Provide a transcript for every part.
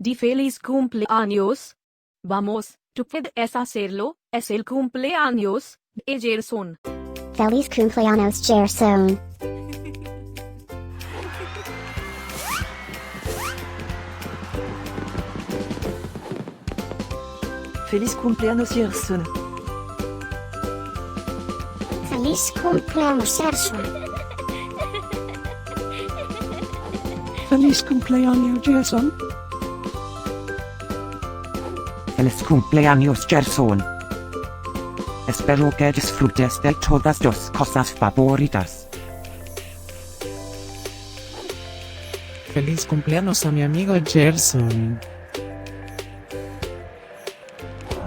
di feliz cumpleaños. Vamos, tú puedes hacerlo, es el cumpleaños de Yerson. Feliz Cumpleaños Yerson. Feliz Cumpleaños Yerson. Feliz Cumpleaños Yerson. Feliz Cumpleaños Yerson. Feliz Cumpleaños Yerson. Espero que disfrutes de todas tus cosas favoritas. Feliz cumpleaños a mi amigo Yerson.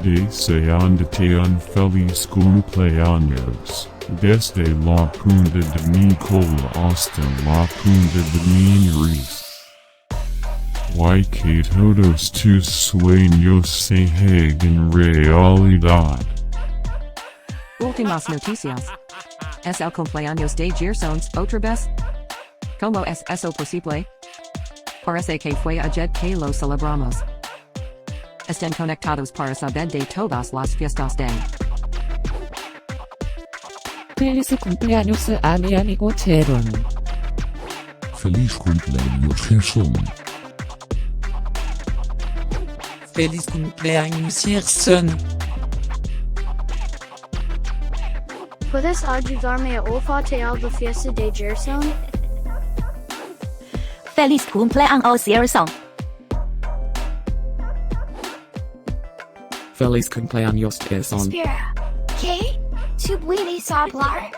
Deseándote un feliz cumpleaños, desde la punta de mi cola hasta la punta de mi nariz. Que todos tus sueños se hagan realidad. Últimas noticias. Es el cumpleaños de Yerson, Otras. ¿Cómo es eso posible? Parece que fue ayer que lo celebramos. Estén conectados para saber de todas las fiestas de. Feliz cumpleaños a mi amigo Yerson. Feliz cumpleaños Yerson. Feliz cumpleaños Yerson. ¿Puedes ayudarme a olfatear la fiesta de Yerson? Feliz cumpleaños Yerson. Feliz cumpleaños Yerson. Espera, ¿qué? ¿Tú puedes hablar?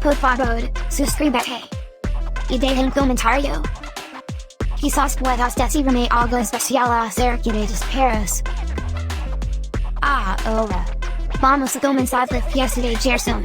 Por favor, suscríbete. Y deja un comentario. Quizás puedas decirme algo especial acerca de tus perros. Ahora, vamos a comenzar la fiesta de Yerson.